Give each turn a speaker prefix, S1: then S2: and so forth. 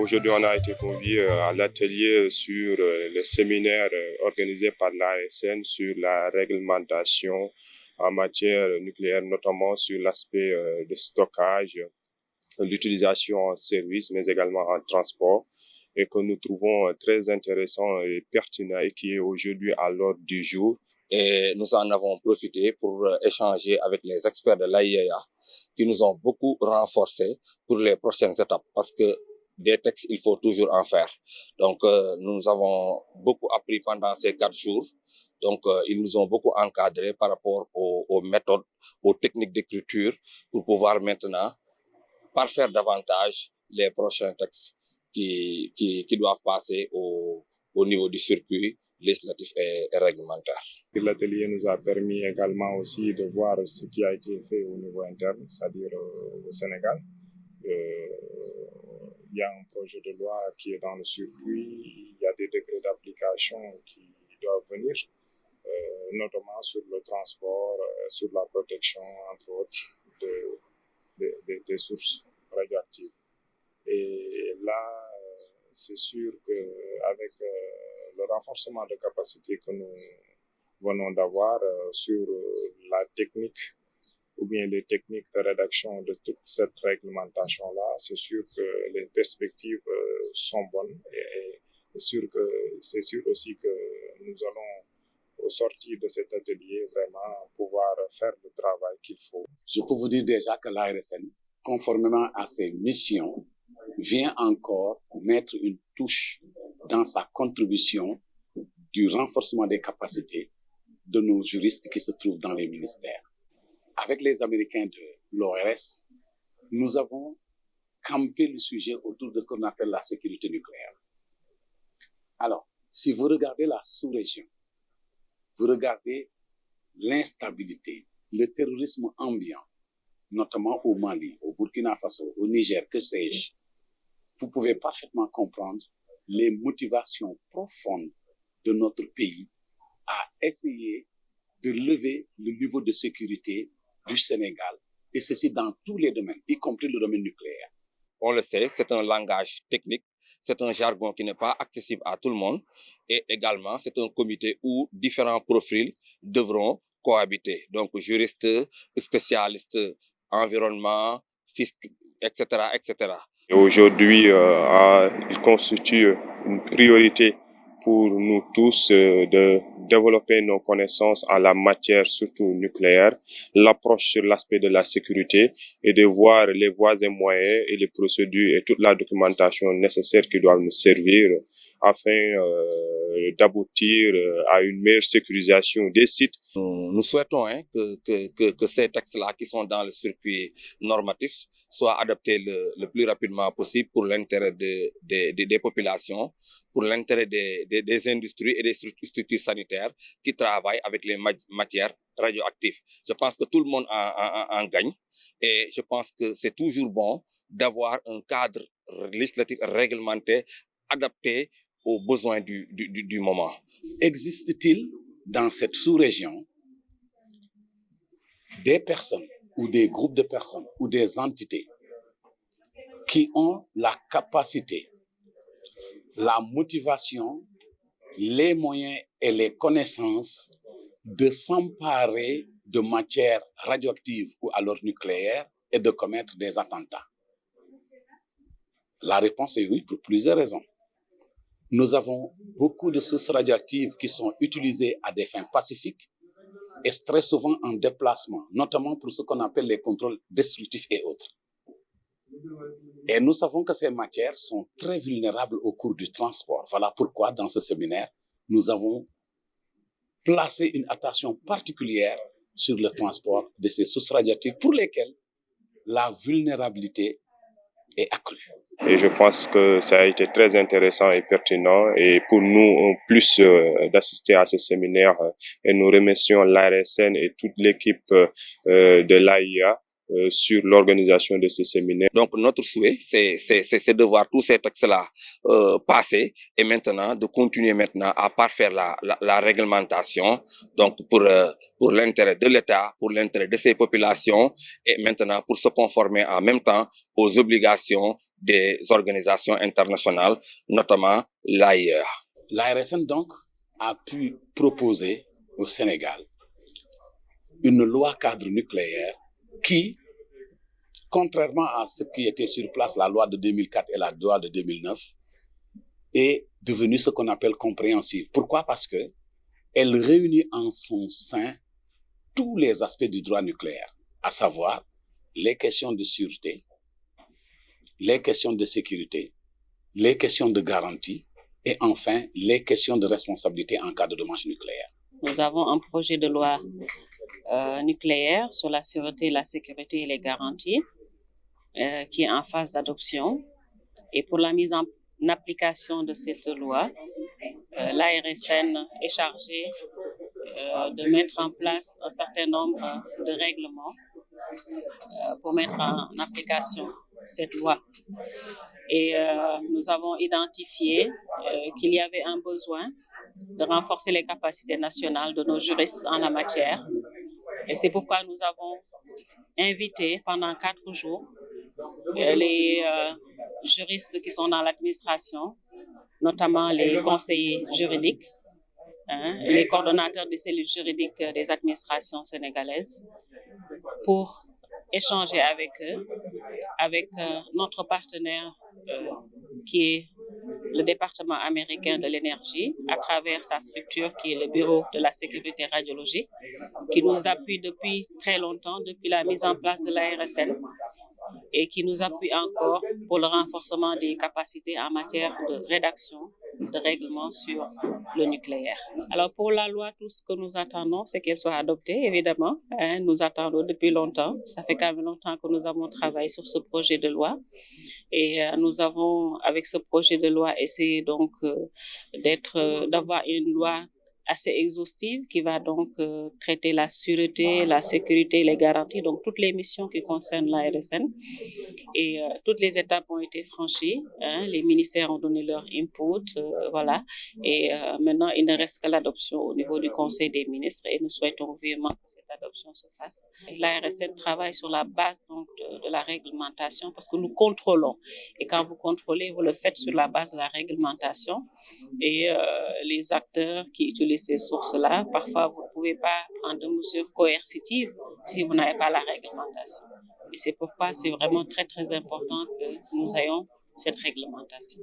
S1: Aujourd'hui, on a été conviés à l'atelier sur le séminaire organisé par l'ASN sur la réglementation en matière nucléaire, notamment sur l'aspect de stockage, l'utilisation en service, mais également en transport, et que nous trouvons très intéressant et pertinent et qui est aujourd'hui à l'ordre du jour.
S2: Et nous en avons profité pour échanger avec les experts de l'AIEA qui nous ont beaucoup renforcés pour les prochaines étapes parce que des textes, il faut toujours en faire. Donc, nous avons beaucoup appris pendant ces 4 jours. Donc, ils nous ont beaucoup encadrés par rapport aux méthodes, aux techniques d'écriture pour pouvoir maintenant parfaire davantage les prochains textes qui doivent passer au niveau du circuit législatif et réglementaire.
S1: L'atelier nous a permis également aussi de voir ce qui a été fait au niveau interne, c'est-à-dire au Sénégal. Il y a un projet de loi qui est dans le circuit, il y a des décrets d'application qui doivent venir, notamment sur le transport, sur la protection, entre autres, des sources radioactives. Et là, c'est sûr qu'avec le renforcement de capacité que nous venons d'avoir sur la technique ou bien les techniques de rédaction de toute cette réglementation-là, c'est sûr que les perspectives sont bonnes et c'est sûr aussi que nous allons, au sortir de cet atelier, vraiment pouvoir faire le travail qu'il faut.
S3: Je peux vous dire déjà que l'ARSN, conformément à ses missions, vient encore mettre une touche dans sa contribution du renforcement des capacités de nos juristes qui se trouvent dans les ministères. Avec les Américains de l'ORS, nous avons campé le sujet autour de ce qu'on appelle la sécurité nucléaire. Alors, si vous regardez la sous-région, vous regardez l'instabilité, le terrorisme ambiant, notamment au Mali, au Burkina Faso, au Niger, que sais-je, vous pouvez parfaitement comprendre les motivations profondes de notre pays à essayer de lever le niveau de sécurité du Sénégal, et ceci dans tous les domaines, y compris le domaine nucléaire.
S2: On le sait, c'est un langage technique, c'est un jargon qui n'est pas accessible à tout le monde, et également c'est un comité où différents profils devront cohabiter. Donc juristes, spécialistes, environnement, fisc, etc., etc.
S1: Et aujourd'hui, il constitue une priorité pour nous tous de développer nos connaissances en la matière, surtout nucléaire, l'approche sur l'aspect de la sécurité et de voir les voies et moyens et les procédures et toute la documentation nécessaire qui doivent nous servir afin d'aboutir à une meilleure sécurisation des sites.
S2: Nous souhaitons que ces textes-là qui sont dans le circuit normatif soient adoptés le plus rapidement possible pour l'intérêt des populations, pour l'intérêt des industries et des structures sanitaires qui travaillent avec les matières radioactives. Je pense que tout le monde en gagne et je pense que c'est toujours bon d'avoir un cadre législatif réglementé adapté aux besoins du moment.
S3: Existe-t-il dans cette sous-région des personnes ou des groupes de personnes ou des entités qui ont la capacité, la motivation, les moyens et les connaissances de s'emparer de matières radioactives ou alors nucléaires et de commettre des attentats? La réponse est oui, pour plusieurs raisons. Nous avons beaucoup de sources radioactives qui sont utilisées à des fins pacifiques et très souvent en déplacement, notamment pour ce qu'on appelle les contrôles destructifs et autres. Et nous savons que ces matières sont très vulnérables au cours du transport. Voilà pourquoi, dans ce séminaire, nous avons placé une attention particulière sur le transport de ces sources radioactives pour lesquelles la vulnérabilité est accrue.
S1: Et je pense que ça a été très intéressant et pertinent. Et pour nous, en plus d'assister à ce séminaire, et nous remercions l'ARSN et toute l'équipe de l'AIA sur l'organisation de ces séminaires.
S2: Donc notre souhait, c'est de voir tous ces textes-là passer et maintenant de continuer maintenant à parfaire la réglementation, donc pour l'intérêt de l'État, pour l'intérêt de ses populations et maintenant pour se conformer en même temps aux obligations des organisations internationales, notamment l'AIEA.
S3: L'ARSN donc a pu proposer au Sénégal une loi cadre nucléaire qui, contrairement à ce qui était sur place, la loi de 2004 et la loi de 2009, est devenue ce qu'on appelle compréhensive. Pourquoi? Parce que elle réunit en son sein tous les aspects du droit nucléaire, à savoir les questions de sûreté, les questions de sécurité, les questions de garantie et enfin les questions de responsabilité en cas de dommages nucléaires.
S4: Nous avons un projet de loi nucléaire sur la sûreté, la sécurité et les garanties qui est en phase d'adoption. Et pour la mise en application de cette loi, l'ARSN est chargée de mettre en place un certain nombre de règlements pour mettre en application cette loi. Et nous avons identifié qu'il y avait un besoin de renforcer les capacités nationales de nos juristes en la matière. Et c'est pourquoi nous avons invité pendant 4 jours les juristes qui sont dans l'administration, notamment les conseillers juridiques, les coordonnateurs des cellules juridiques des administrations sénégalaises, pour échanger avec eux, avec notre partenaire qui est le département américain de l'énergie, à travers sa structure qui est le Bureau de la sécurité radiologique, qui nous appuie depuis très longtemps, depuis la mise en place de l'ARSN, et qui nous appuie encore pour le renforcement des capacités en matière de rédaction de règlements sur le nucléaire. Alors pour la loi, tout ce que nous attendons, c'est qu'elle soit adoptée, évidemment. Nous attendons depuis longtemps. Ça fait quand même longtemps que nous avons travaillé sur ce projet de loi. Et nous avons, avec ce projet de loi, essayé donc d'avoir une loi assez exhaustive qui va donc traiter la sûreté, la sécurité, les garanties, donc toutes les missions qui concernent l'ARSN. Et toutes les étapes ont été franchies, les ministères ont donné leur input, voilà. Et maintenant, il ne reste que l'adoption au niveau du Conseil des ministres et nous souhaitons vivement que cette adoption se fasse. L'ARSN travaille sur la base donc de la réglementation parce que nous contrôlons. Et quand vous contrôlez, vous le faites sur la base de la réglementation. Et les acteurs qui utilisent ces sources-là, parfois vous ne pouvez pas prendre de mesures coercitives si vous n'avez pas la réglementation. Et c'est pourquoi c'est vraiment très, très important que nous ayons cette réglementation.